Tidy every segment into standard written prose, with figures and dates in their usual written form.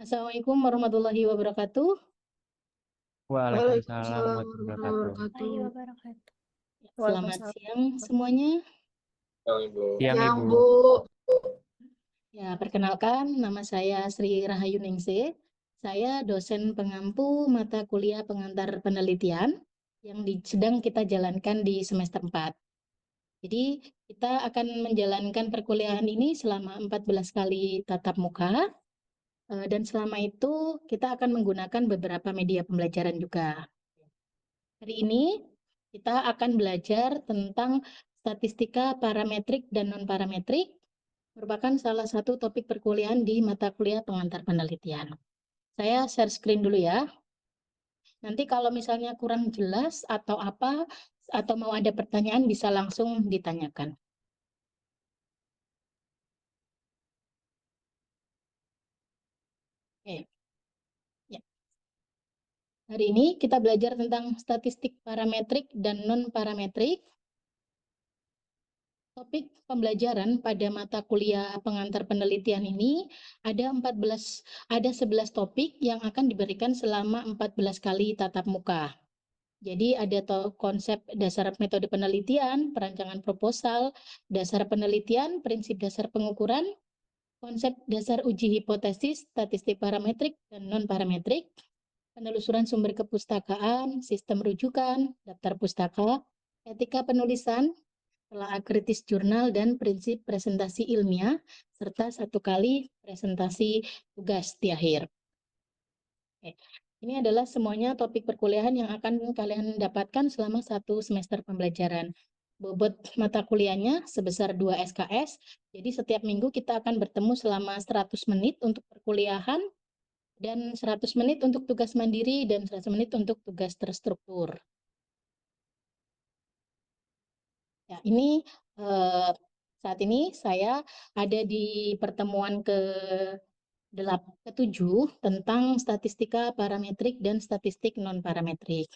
Assalamualaikum warahmatullahi wabarakatuh. Waalaikumsalam Waalaikumsalam warahmatullahi warahmatullahi wabarakatuh. wabarakatuh. Selamat Waalaikumsalam. siang semuanya. Siang Yang Ibu. Bu, Ya, perkenalkan nama saya Sri Rahayu Ningsih. Saya dosen pengampu mata kuliah pengantar penelitian yang sedang kita jalankan di semester 4. Jadi, kita akan menjalankan perkuliahan ini selama 14 kali tatap muka. Dan selama itu kita akan menggunakan beberapa media pembelajaran juga. Hari ini kita akan belajar tentang statistika parametrik dan non-parametrik, merupakan salah satu topik perkuliahan di mata kuliah pengantar penelitian. Saya share screen dulu ya. Nanti kalau misalnya kurang jelas atau apa, atau mau ada pertanyaan bisa langsung ditanyakan. Oke. Ya. Hari ini kita belajar tentang statistik parametrik dan non-parametrik. Topik pembelajaran pada mata kuliah pengantar penelitian ini ada 11 topik yang akan diberikan selama 14 kali tatap muka. Jadi ada konsep dasar metode penelitian, perancangan proposal, dasar penelitian, prinsip dasar pengukuran, konsep dasar uji hipotesis, statistik parametrik dan non-parametrik, penelusuran sumber kepustakaan, sistem rujukan, daftar pustaka, etika penulisan, telaah kritis jurnal dan prinsip presentasi ilmiah, serta 1 kali presentasi tugas di akhir. Oke. Ini adalah semuanya topik perkuliahan yang akan kalian dapatkan selama 1 semester pembelajaran. Bobot mata kuliahnya sebesar 2 SKS, jadi setiap minggu kita akan bertemu selama 100 menit untuk perkuliahan, dan 100 menit untuk tugas mandiri, dan 100 menit untuk tugas terstruktur. Ya, ini saat ini saya ada di pertemuan ke-7 tentang statistika parametrik dan statistik non-parametrik.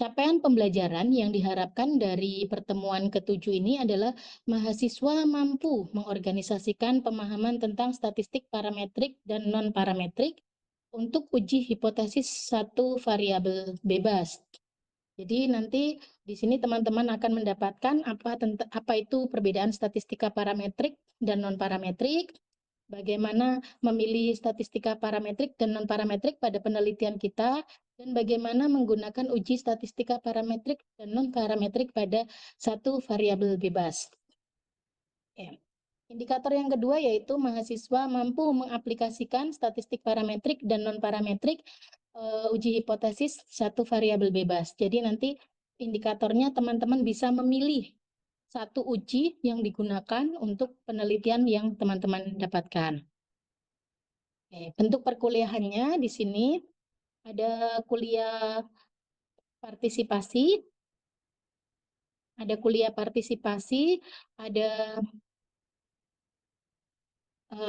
Capaian pembelajaran yang diharapkan dari pertemuan ke-7 ini adalah mahasiswa mampu mengorganisasikan pemahaman tentang statistik parametrik dan non-parametrik untuk uji hipotesis satu variabel bebas. Jadi nanti di sini teman-teman akan mendapatkan apa itu perbedaan statistika parametrik dan non-parametrik, bagaimana memilih statistika parametrik dan non-parametrik pada penelitian kita, dan bagaimana menggunakan uji statistika parametrik dan non-parametrik pada satu variabel bebas. Oke. Indikator yang kedua yaitu mahasiswa mampu mengaplikasikan statistik parametrik dan non-parametrik uji hipotesis satu variabel bebas. Jadi nanti indikatornya teman-teman bisa memilih satu uji yang digunakan untuk penelitian yang teman-teman dapatkan. Oke, bentuk perkuliahannya di sini ada kuliah partisipasi, ada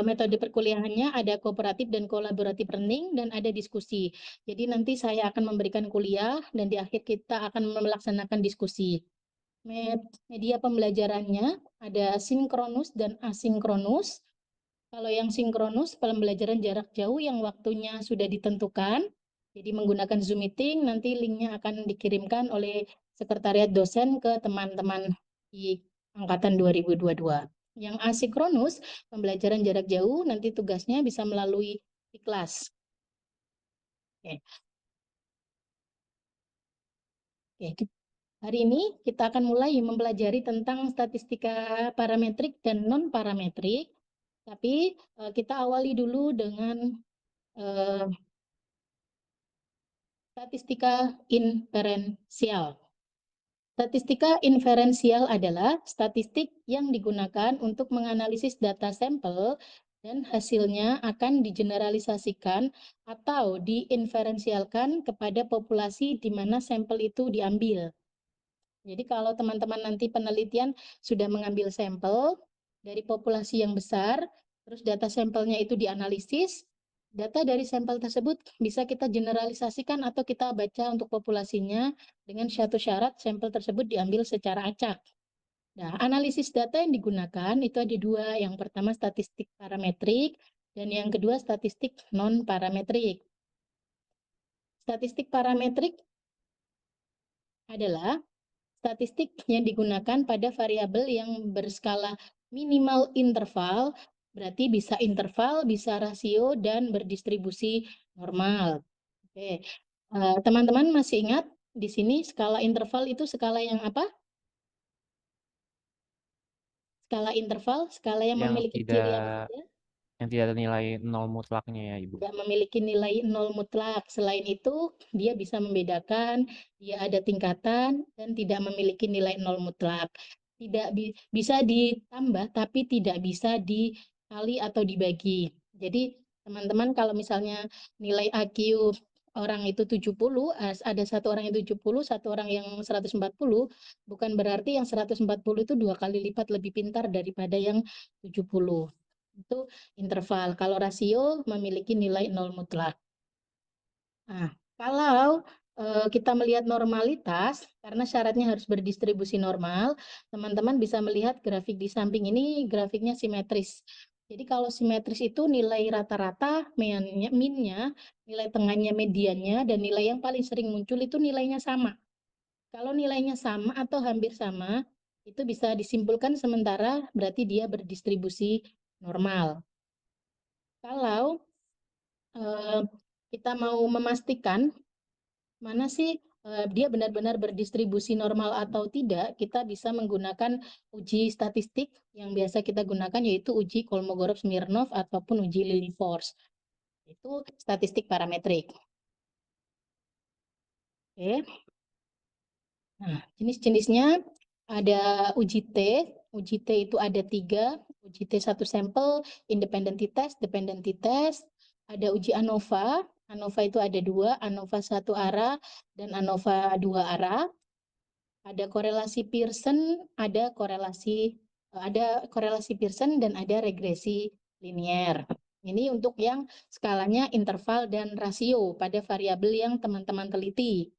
metode perkuliahannya, ada kooperatif dan kolaboratif learning, dan ada diskusi. Jadi nanti saya akan memberikan kuliah dan di akhir kita akan melaksanakan diskusi. Media pembelajarannya ada sinkronus dan asinkronus. Kalau yang sinkronus, pembelajaran jarak jauh yang waktunya sudah ditentukan, jadi menggunakan Zoom meeting, nanti linknya akan dikirimkan oleh sekretariat dosen ke teman-teman di angkatan 2022. Yang asinkronus, pembelajaran jarak jauh, nanti tugasnya bisa melalui di kelas. Oke. Oke. Hari ini kita akan mulai mempelajari tentang statistika parametrik dan non-parametrik, tapi kita awali dulu dengan statistika inferensial. Statistika inferensial adalah statistik yang digunakan untuk menganalisis data sampel dan hasilnya akan digeneralisasikan atau diinferensialkan kepada populasi di mana sampel itu diambil. Jadi kalau teman-teman nanti penelitian sudah mengambil sampel dari populasi yang besar, terus data sampelnya itu dianalisis, data dari sampel tersebut bisa kita generalisasikan atau kita baca untuk populasinya dengan satu syarat sampel tersebut diambil secara acak. Nah, analisis data yang digunakan itu ada 2. Yang pertama statistik parametrik, dan yang kedua statistik non-parametrik. Statistik parametrik adalah statistik yang digunakan pada variabel yang berskala minimal interval, berarti bisa interval, bisa rasio, dan berdistribusi normal. Oke, teman-teman masih ingat di sini skala interval itu skala yang apa? Skala interval, skala yang Yang memiliki tidak ciri apa saja? yang tidak ada nilai nol mutlaknya ya, Ibu. Tidak memiliki nilai nol mutlak. Selain itu, dia bisa membedakan, dia ada tingkatan, dan tidak memiliki nilai nol mutlak. Tidak bisa ditambah, tapi tidak bisa dikali atau dibagi. Jadi, teman-teman kalau misalnya nilai IQ orang itu 70, ada satu orang yang 70, satu orang yang 140, bukan berarti yang 140 itu 2 kali lipat lebih pintar daripada yang 70. Itu interval. Kalau rasio memiliki nilai nol mutlak. Nah, kalau kita melihat normalitas, karena syaratnya harus berdistribusi normal, teman-teman bisa melihat grafik di samping ini, grafiknya simetris. Jadi kalau simetris itu nilai rata-rata, minnya, nilai tengahnya, mediannya, dan nilai yang paling sering muncul itu nilainya sama. Kalau nilainya sama atau hampir sama, itu bisa disimpulkan sementara berarti dia berdistribusi normal. Kalau kita mau memastikan mana sih dia benar-benar berdistribusi normal atau tidak, kita bisa menggunakan uji statistik yang biasa kita gunakan, yaitu uji Kolmogorov-Smirnov ataupun uji Lilliefors. Itu statistik parametrik. Oke. Nah, jenis-jenisnya ada uji T. Uji T itu ada 3. Uji T satu sampel, independent t-test, dependent t-test. Ada uji ANOVA. ANOVA itu ada 2, ANOVA satu arah dan ANOVA 2 arah. Ada korelasi Pearson, ada korelasi Pearson dan ada regresi linier. Ini untuk yang skalanya interval dan rasio pada variabel yang teman-teman teliti.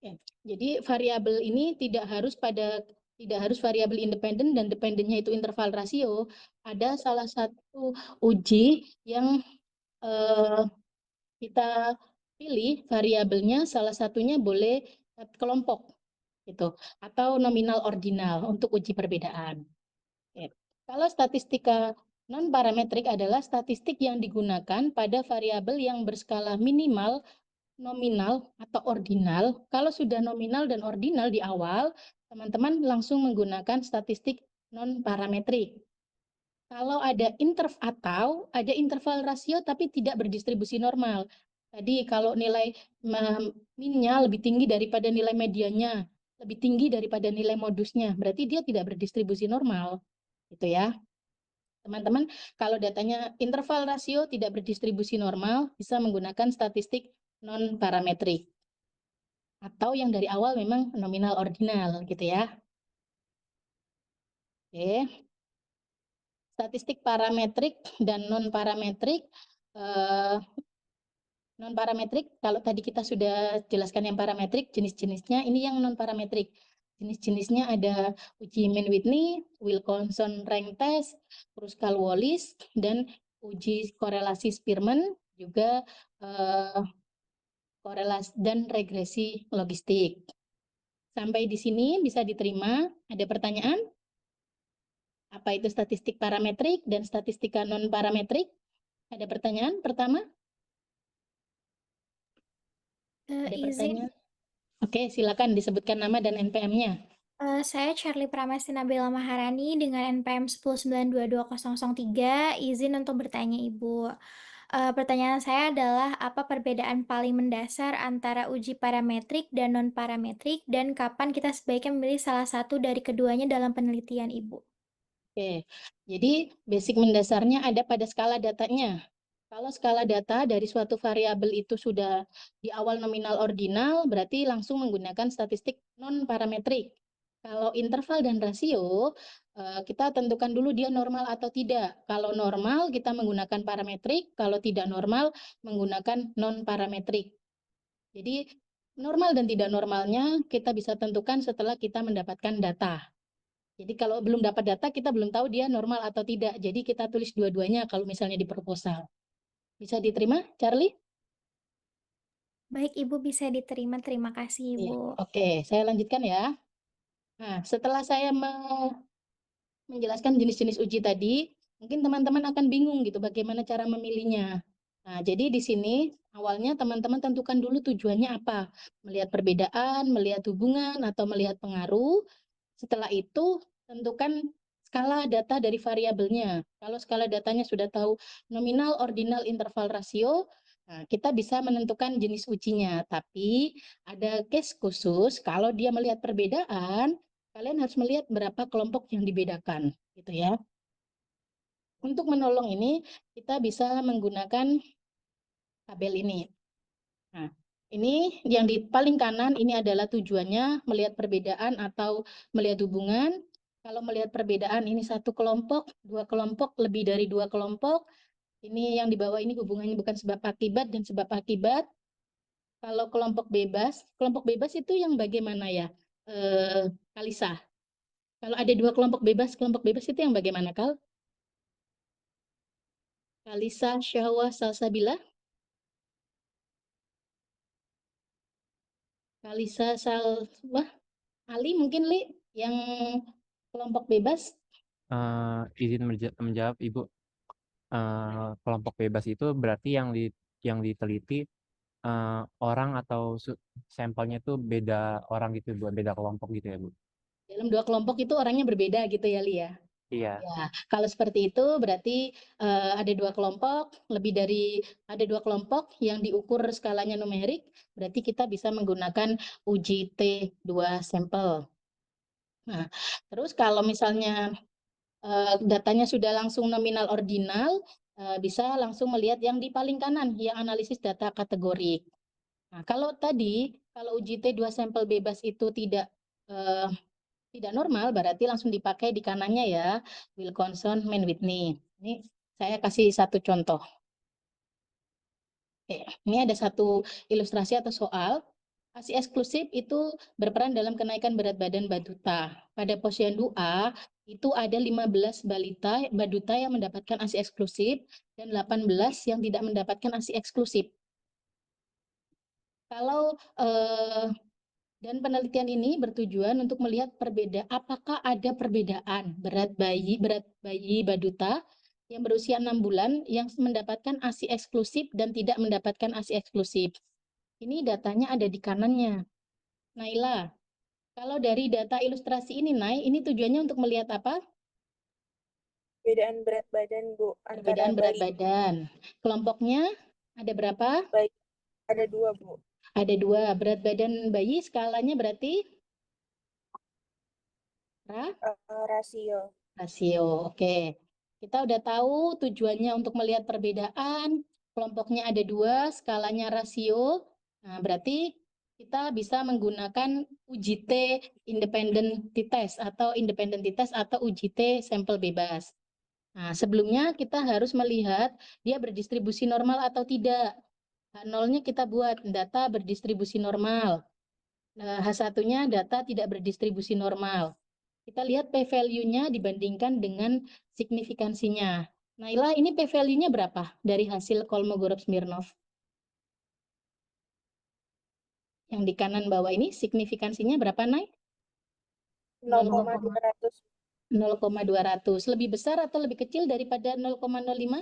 Ya, jadi variabel ini tidak harus variabel independen dan dependennya itu interval rasio. Ada salah satu uji yang kita pilih variabelnya, salah satunya boleh kelompok gitu atau nominal ordinal untuk uji perbedaan. Oke. Kalau statistika non parametrik adalah statistik yang digunakan pada variabel yang berskala minimal, nominal atau ordinal. Kalau sudah nominal dan ordinal di awal, teman-teman langsung menggunakan statistik non parametrik. Kalau ada interval rasio tapi tidak berdistribusi normal. Tadi kalau nilai minnya lebih tinggi daripada nilai medianya, lebih tinggi daripada nilai modusnya, berarti dia tidak berdistribusi normal. Gitu ya. Teman-teman, kalau datanya interval rasio tidak berdistribusi normal, bisa menggunakan statistik non parametrik. Atau yang dari awal memang nominal ordinal gitu ya. Oke. Statistik parametrik dan non parametrik. Non parametrik, kalau tadi kita sudah jelaskan yang parametrik, jenis-jenisnya, ini yang non parametrik. Jenis-jenisnya ada uji Mann-Whitney, Wilkinson rank test, Kruskal-Wallis, dan uji korelasi Spearman, juga korelasi dan regresi logistik. Sampai di sini bisa diterima. Ada pertanyaan? Apa itu statistik parametrik dan statistika non parametrik? Ada pertanyaan pertama? Ada Izin, pertanyaan? Oke, silakan disebutkan nama dan NPM-nya. Saya Charlie Pramesti Nabila Maharani dengan NPM 109220003, izin untuk bertanya Ibu. Pertanyaan saya adalah apa perbedaan paling mendasar antara uji parametrik dan non-parametrik dan kapan kita sebaiknya memilih salah satu dari keduanya dalam penelitian Ibu? Oke, jadi basic mendasarnya ada pada skala datanya. Kalau skala data dari suatu variabel itu sudah di awal nominal ordinal, berarti langsung menggunakan statistik non-parametrik. Kalau interval dan rasio, kita tentukan dulu dia normal atau tidak. Kalau normal, kita menggunakan parametrik. Kalau tidak normal, menggunakan non-parametrik. Jadi, normal dan tidak normalnya kita bisa tentukan setelah kita mendapatkan data. Jadi kalau belum dapat data, kita belum tahu dia normal atau tidak. Jadi kita tulis dua-duanya kalau misalnya di proposal. Bisa diterima, Charlie? Baik, Ibu bisa diterima. Terima kasih, Iya. Ibu. Oke, saya lanjutkan ya. Nah, setelah saya menjelaskan jenis-jenis uji tadi, mungkin teman-teman akan bingung gitu bagaimana cara memilihnya. Nah, jadi di sini awalnya teman-teman tentukan dulu tujuannya apa. Melihat perbedaan, melihat hubungan, atau melihat pengaruh. Setelah itu, tentukan skala data dari variabelnya. Kalau skala datanya sudah tahu nominal, ordinal, interval, rasio, nah, kita bisa menentukan jenis ujinya. Tapi ada case khusus kalau dia melihat perbedaan, kalian harus melihat berapa kelompok yang dibedakan, gitu ya. Untuk menolong ini, kita bisa menggunakan tabel ini. Nah, ini yang di paling kanan ini adalah tujuannya melihat perbedaan atau melihat hubungan. Kalau melihat perbedaan ini satu kelompok, dua kelompok, lebih dari dua kelompok. Ini yang di bawah ini hubungannya bukan sebab akibat dan sebab akibat. Kalau kelompok bebas itu yang bagaimana ya, Kalisa? Kalau ada dua kelompok bebas itu yang bagaimana, Kal? Kalisa, Syahwa, Salsabila? Kalisa, Salwa, Ali mungkin Li yang kelompok bebas. Izin menjawab Ibu. Kelompok bebas itu berarti yang diteliti orang atau sampelnya tuh beda orang gitu, beda kelompok gitu ya, Bu? Dalam dua kelompok itu orangnya berbeda gitu ya, Li ya. Iya. Ya, kalau seperti itu berarti ada dua kelompok, ada dua kelompok yang diukur skalanya numerik, berarti kita bisa menggunakan uji T2 sampel. Nah, terus kalau misalnya datanya sudah langsung nominal ordinal, bisa langsung melihat yang di paling kanan, yang analisis data kategorik. Nah, kalau uji T2 sampel bebas itu tidak normal, berarti langsung dipakai di kanannya ya, Wilkinson, Mann-Whitney. Ini saya kasih satu contoh. Oke, ini ada satu ilustrasi atau soal. ASI eksklusif itu berperan dalam kenaikan berat badan baduta. Pada posyandu A, itu ada 15 baduta yang mendapatkan ASI eksklusif dan 18 yang tidak mendapatkan ASI eksklusif. Dan penelitian ini bertujuan untuk melihat apakah ada perbedaan berat bayi baduta yang berusia 6 bulan yang mendapatkan ASI eksklusif dan tidak mendapatkan ASI eksklusif. Ini datanya ada di kanannya. Naila, kalau dari data ilustrasi ini, ini tujuannya untuk melihat apa? Perbedaan berat badan, Bu. Perbedaan berat badan. Kelompoknya ada berapa? Bayi. Ada 2, Bu. Ada 2. Berat badan bayi skalanya berarti? Rasio. Rasio, oke. Kita udah tahu tujuannya untuk melihat perbedaan, kelompoknya ada 2, skalanya rasio. Nah, berarti kita bisa menggunakan uji T independent t-test atau uji T sampel bebas. Nah, sebelumnya kita harus melihat dia berdistribusi normal atau tidak. H0-nya kita buat data berdistribusi normal. H1-nya data tidak berdistribusi normal. Kita lihat p-value-nya dibandingkan dengan signifikansinya. Naila, ini p-value-nya berapa dari hasil Kolmogorov-Smirnov? Yang di kanan bawah ini signifikansinya berapa, Nay? 0,200. 0,200. Lebih besar atau lebih kecil daripada 0,05?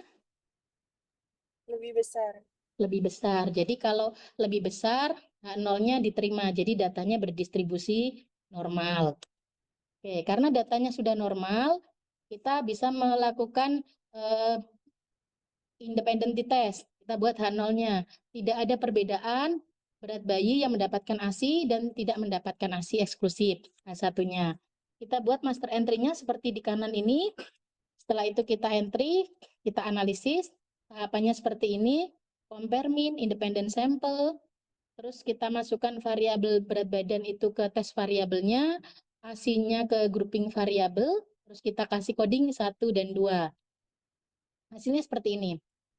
Lebih besar. Lebih besar. Jadi kalau lebih besar, H0-nya diterima. Jadi datanya berdistribusi normal. Oke, karena datanya sudah normal, kita bisa melakukan independent test. Kita buat H0-nya. Tidak ada perbedaan berat bayi yang mendapatkan ASI dan tidak mendapatkan ASI eksklusif. H1-nya. Kita buat master entry-nya seperti di kanan ini. Setelah itu kita entry, kita analisis. Tahapannya seperti ini. Compare mean, independent sample. Terus kita masukkan variabel berat badan itu ke tes variabelnya. ASI-nya ke grouping variabel. Terus kita kasih coding 1 dan 2. Hasilnya seperti ini.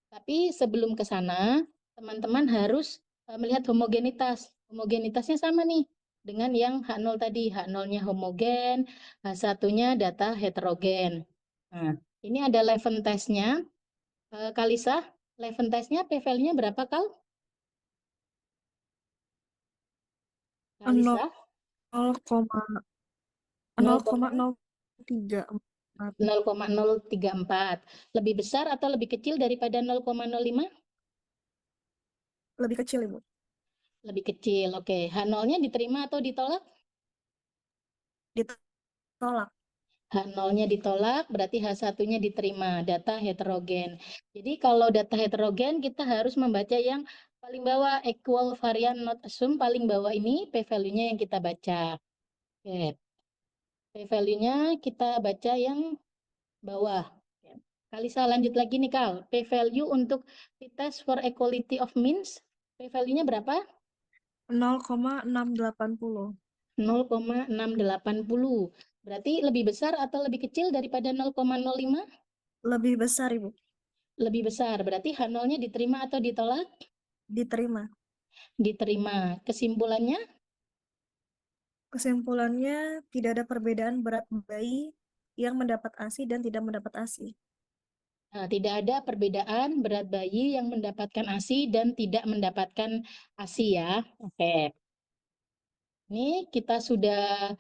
Tapi sebelum ke sana, teman-teman harus melihat homogenitas. Homogenitasnya sama nih. dengan yang H0 tadi, H0-nya homogen, H1-nya data heterogen. Nah, ini ada Levin testnya. Kalisa, Levin testnya p-value-nya berapa, Kal? Kalisa? 0,034. 0,034. Lebih besar atau lebih kecil daripada 0,05? Lebih kecil, Ibu. Lebih kecil, oke. H0-nya diterima atau ditolak? Ditolak. H0-nya ditolak, berarti H1-nya diterima, data heterogen. Jadi kalau data heterogen, kita harus membaca yang paling bawah, equal variant not assumed, paling bawah ini p-value-nya yang kita baca. Oke. P-value-nya kita baca yang bawah. Kalisa lanjut lagi nih, Kal. P-value untuk t-test for equality of means, p-value-nya berapa? 0,680. 0,680. Berarti lebih besar atau lebih kecil daripada 0,05? Lebih besar, Ibu. Lebih besar. Berarti H0-nya diterima atau ditolak? Diterima. Diterima. Kesimpulannya? Kesimpulannya, tidak ada perbedaan berat bayi yang mendapat ASI dan tidak mendapat ASI. Nah, tidak ada perbedaan berat bayi yang mendapatkan ASI dan tidak mendapatkan ASI ya. Oke. Ini kita sudah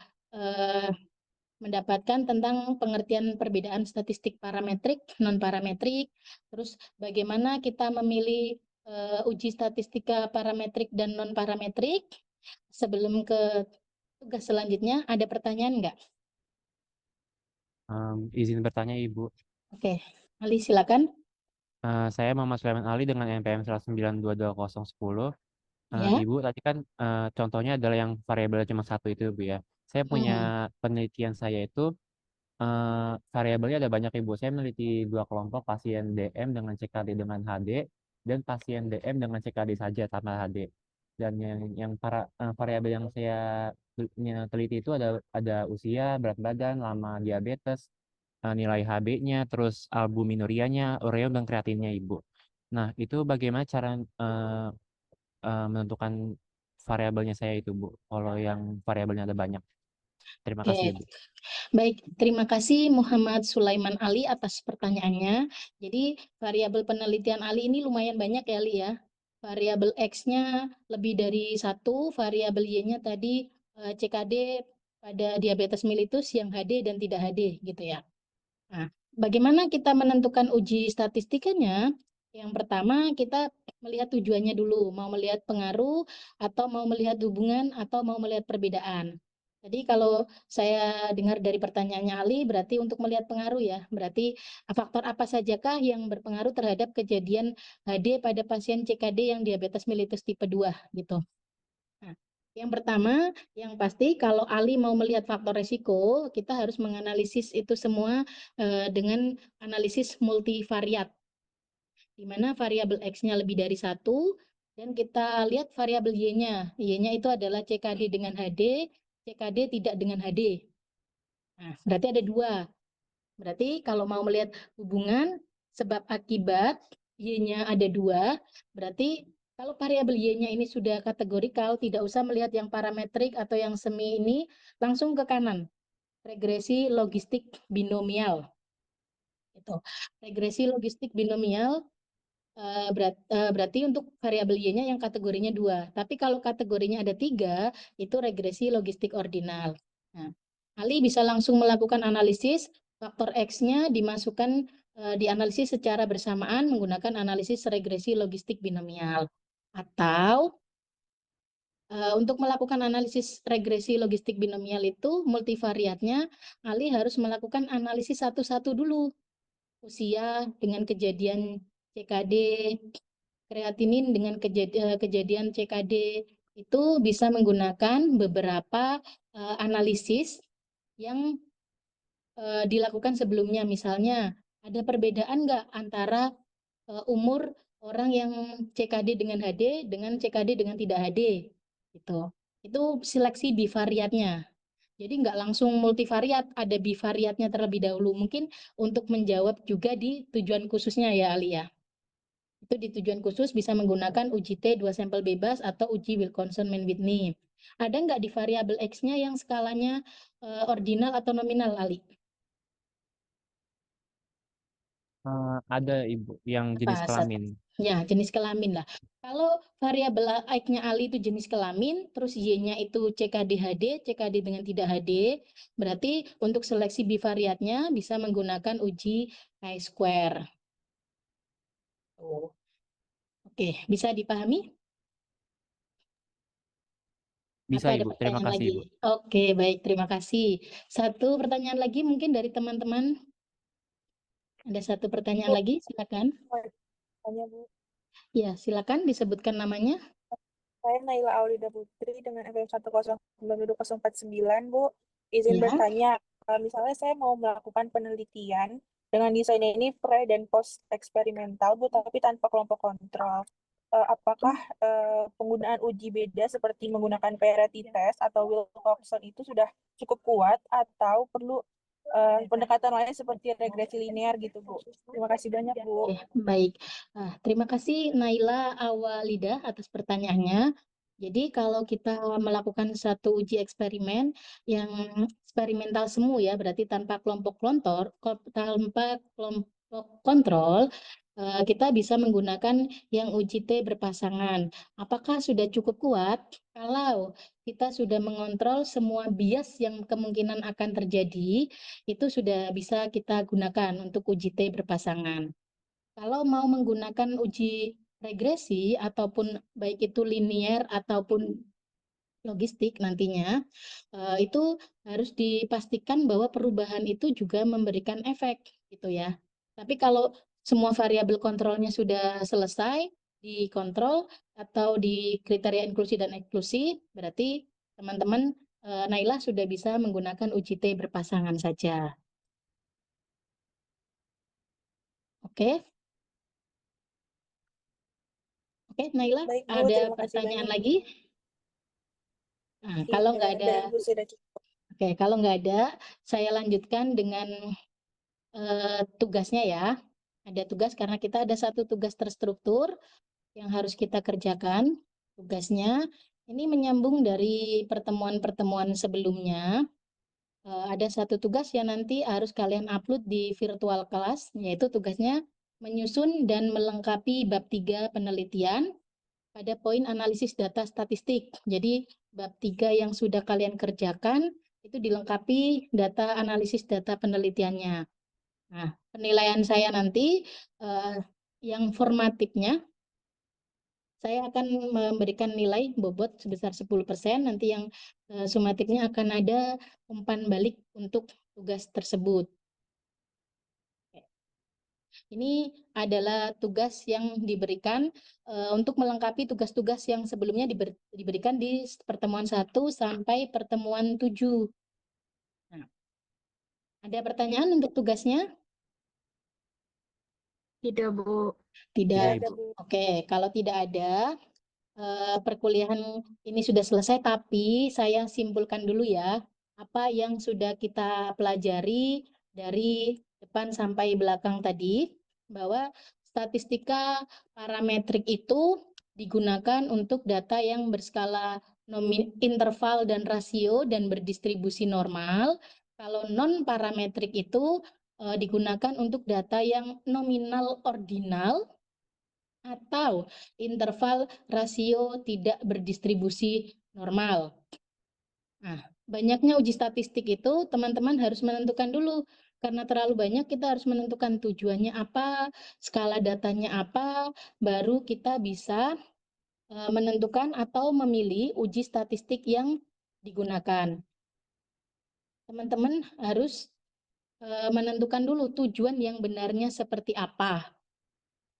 mendapatkan tentang pengertian perbedaan statistik parametrik, non-parametrik, terus bagaimana kita memilih uji statistika parametrik dan non-parametrik. Sebelum ke tugas selanjutnya, ada pertanyaan nggak? Izin bertanya, Ibu. Oke, Ali silakan. Saya Muhammad Sulaiman Ali dengan NPM 1922010. Ya. Ibu tadi kan contohnya adalah yang variabelnya cuma satu itu, Bu ya. Saya punya penelitian saya itu variabelnya ada banyak, Ibu. Saya meneliti 2 kelompok, pasien DM dengan CKD dengan HD dan pasien DM dengan CKD saja tanpa HD. Dan variabel yang saya teliti itu ada usia, berat badan, lama diabetes, nilai HB-nya, terus albuminurianya, ureum dan kreatinnya, Ibu. Nah, itu bagaimana cara menentukan variabelnya saya itu, Bu? Kalau yang variabelnya ada banyak. Terima kasih, Ibu. Baik, terima kasih Muhammad Sulaiman Ali atas pertanyaannya. Jadi variabel penelitian Ali ini lumayan banyak ya, Ali ya. Variabel X-nya lebih dari satu, variabel Y-nya tadi CKD pada diabetes mellitus yang HD dan tidak HD gitu ya. Nah, bagaimana kita menentukan uji statistikanya? Yang pertama kita melihat tujuannya dulu, mau melihat pengaruh atau mau melihat hubungan atau mau melihat perbedaan. Jadi kalau saya dengar dari pertanyaannya Ali, berarti untuk melihat pengaruh ya, berarti faktor apa sajakah yang berpengaruh terhadap kejadian HD pada pasien CKD yang diabetes mellitus tipe 2 gitu. Nah, yang pertama, yang pasti kalau Ali mau melihat faktor resiko, kita harus menganalisis itu semua dengan analisis multivariat, di mana variabel X-nya lebih dari satu, dan kita lihat variabel Y-nya. Y-nya itu adalah CKD dengan HD, CKD tidak dengan HD. Nah, berarti ada dua. Berarti kalau mau melihat hubungan sebab akibat, Y-nya ada dua, berarti kalau variabel Y-nya ini sudah kategorikal, tidak usah melihat yang parametrik atau yang semi ini, langsung ke kanan. Regresi logistik binomial. Itu. Regresi logistik binomial berarti untuk variabel Y-nya yang kategorinya 2. Tapi kalau kategorinya ada 3, itu regresi logistik ordinal. Nah, Ali bisa langsung melakukan analisis, faktor X-nya dimasukkan dianalisis secara bersamaan menggunakan analisis regresi logistik binomial. Atau untuk melakukan analisis regresi logistik binomial itu multivariatnya, Ali harus melakukan analisis satu-satu dulu. Usia dengan kejadian CKD, kreatinin dengan kejadian CKD, itu bisa menggunakan beberapa analisis yang dilakukan sebelumnya. Misalnya, ada perbedaan nggak antara umur orang yang CKD dengan HD dengan CKD dengan tidak HD? Itu seleksi bivariatnya. Jadi nggak langsung multivariat, ada bivariatnya terlebih dahulu. Mungkin untuk menjawab juga di tujuan khususnya ya, Ali ya. Itu di tujuan khusus bisa menggunakan uji T 2 sampel bebas atau uji Wilkinson-Mann-Whitney. Ada nggak di variabel X-nya yang skalanya ordinal atau nominal, Ali? Ada Ibu yang jenis Apa? kelamin. Ya, jenis kelamin lah. Kalau variabel X-nya Ali itu jenis kelamin, terus Y-nya itu CKD-HD, CKD dengan tidak HD, berarti untuk seleksi bivariatnya bisa menggunakan uji chi-square. Tuh. Oke, bisa dipahami? Bisa Apa ada Ibu, terima pertanyaan kasih lagi? Ibu. Oke, baik, terima kasih. Satu pertanyaan lagi mungkin dari teman-teman. Ada satu pertanyaan Bu, lagi, silakan. tanya Bu. Ya, silakan disebutkan namanya. Saya Naila Aulida Putri dengan NPM 1092049, Bu. Izin Ya. bertanya, misalnya saya mau melakukan penelitian dengan desain ini pre dan post eksperimental, Bu, tapi tanpa kelompok kontrol. Apakah penggunaan uji beda seperti menggunakan Peretti test atau Wilcoxon itu sudah cukup kuat atau perlu pendekatan lain seperti regresi linear gitu, Bu? Terima kasih banyak, Bu. Oke, baik. Terima kasih Naila Awalida atas pertanyaannya. Jadi kalau kita melakukan satu uji eksperimen yang eksperimental semu ya, berarti tanpa kelompok kontrol, kita bisa menggunakan yang uji T berpasangan. Apakah sudah cukup kuat? Kalau kita sudah mengontrol semua bias yang kemungkinan akan terjadi, itu sudah bisa kita gunakan untuk uji T berpasangan. Kalau mau menggunakan uji regresi ataupun baik itu linear ataupun logistik nantinya, itu harus dipastikan bahwa perubahan itu juga memberikan efek gitu ya. Tapi kalau semua variabel kontrolnya sudah selesai dikontrol atau di kriteria inklusi dan eksklusi, berarti teman-teman Naila sudah bisa menggunakan uji T berpasangan saja. Oke. Oke, Naila, Baik, Bu. ada Terima kasih pertanyaan banyak. lagi? Nah, kalau nggak ada, Dari Bu sudah cukup. oke, kalau nggak ada, saya lanjutkan dengan tugasnya ya. Ada tugas karena kita ada satu tugas terstruktur yang harus kita kerjakan. Tugasnya ini menyambung dari pertemuan-pertemuan sebelumnya. Ada satu tugas yang nanti harus kalian upload di virtual class, yaitu tugasnya menyusun dan melengkapi bab 3 penelitian pada poin analisis data statistik. Jadi bab 3 yang sudah kalian kerjakan itu dilengkapi data analisis data penelitiannya. Nah, penilaian saya nanti yang formatifnya saya akan memberikan nilai bobot sebesar 10%, nanti yang sumatifnya akan ada umpan balik untuk tugas tersebut. Ini adalah tugas yang diberikan untuk melengkapi tugas-tugas yang sebelumnya diberikan di pertemuan 1 sampai pertemuan 7. Nah, ada pertanyaan untuk tugasnya? Tidak, Bu. Tidak. Ada, Bu. Oke, kalau tidak ada, perkuliahan ini sudah selesai, tapi saya simpulkan dulu ya, apa yang sudah kita pelajari dari depan sampai belakang tadi, bahwa statistika parametrik itu digunakan untuk data yang berskala interval dan rasio dan berdistribusi normal. Kalau non-parametrik itu digunakan untuk data yang nominal ordinal atau interval rasio tidak berdistribusi normal. Nah, banyaknya uji statistik itu teman-teman harus menentukan dulu. Karena terlalu banyak, kita harus menentukan tujuannya apa, skala datanya apa, baru kita bisa menentukan atau memilih uji statistik yang digunakan. Teman-teman harus menentukan dulu tujuan yang benarnya seperti apa.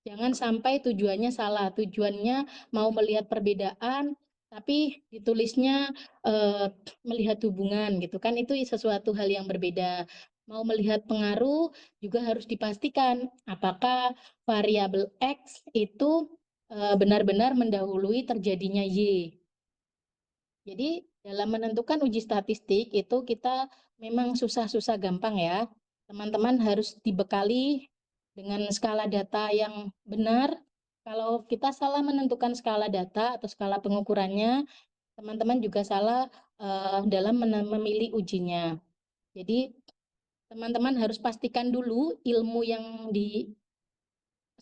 Jangan sampai tujuannya salah. Tujuannya mau melihat perbedaan, tapi ditulisnya melihat hubungan gitu kan. Itu sesuatu hal yang berbeda. Mau melihat pengaruh juga harus dipastikan apakah variabel X itu benar-benar mendahului terjadinya Y. Jadi dalam menentukan uji statistik itu kita memang susah-susah gampang ya. Teman-teman harus dibekali dengan skala data yang benar. Kalau kita salah menentukan skala data atau skala pengukurannya, teman-teman juga salah dalam memilih ujinya. Jadi teman-teman harus pastikan dulu ilmu yang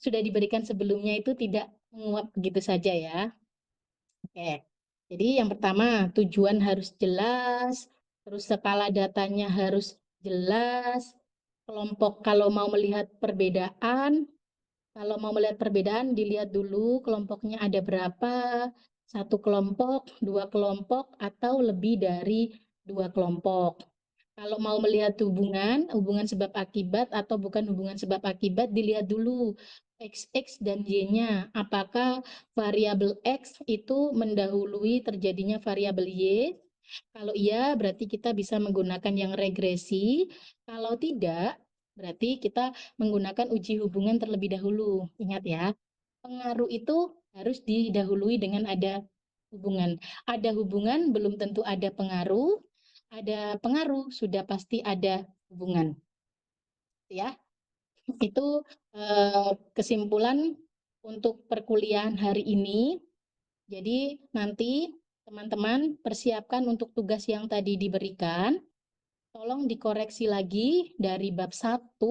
sudah diberikan sebelumnya itu tidak menguap begitu saja ya. Oke. Jadi yang pertama, tujuan harus jelas, terus skala datanya harus jelas, kelompok kalau mau melihat perbedaan, dilihat dulu kelompoknya ada berapa, satu kelompok, dua kelompok, atau lebih dari dua kelompok. Kalau mau melihat hubungan sebab akibat atau bukan hubungan sebab akibat, dilihat dulu X dan Y-nya. Apakah variabel X itu mendahului terjadinya variabel Y? Kalau iya, berarti kita bisa menggunakan yang regresi. Kalau tidak, berarti kita menggunakan uji hubungan terlebih dahulu. Ingat ya, pengaruh itu harus didahului dengan ada hubungan. Ada hubungan belum tentu ada pengaruh. Ada pengaruh sudah pasti ada hubungan. Ya, itu kesimpulan untuk perkuliahan hari ini. Jadi nanti teman-teman persiapkan untuk tugas yang tadi diberikan. Tolong dikoreksi lagi dari bab 1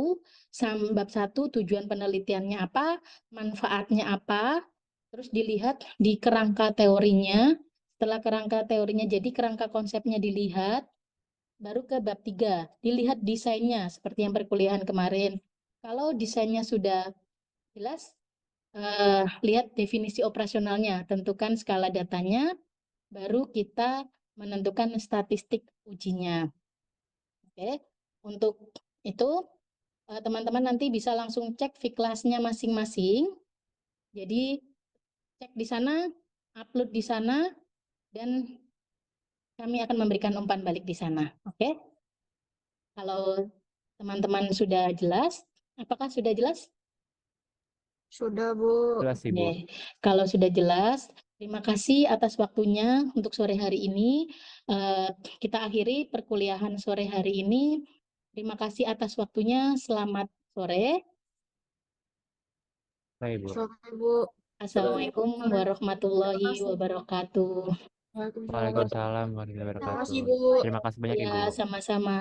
sampai bab 1 tujuan penelitiannya apa, manfaatnya apa, terus dilihat di kerangka teorinya. Setelah kerangka teorinya jadi kerangka konsepnya dilihat, baru ke bab 3, dilihat desainnya seperti yang perkuliahan kemarin. Kalau desainnya sudah jelas, lihat definisi operasionalnya, tentukan skala datanya, baru kita menentukan statistik ujinya. Oke, untuk itu teman-teman nanti bisa langsung cek kelasnya masing-masing. Jadi cek di sana, upload di sana, dan kami akan memberikan umpan balik di sana. Oke? Kalau teman-teman sudah jelas, apakah sudah jelas? Sudah, Bu. Jelas sih, Bu. Oke, kalau sudah jelas, terima kasih atas waktunya untuk sore hari ini. Kita akhiri perkuliahan sore hari ini. Terima kasih atas waktunya. Selamat sore. Baik, Bu. Sore, Bu. Assalamualaikum warahmatullahi wabarakatuh. Waalaikumsalam warahmatullahi Terima kasih, wabarakatuh. Bu. Terima kasih banyak, Ya, Ibu. sama-sama.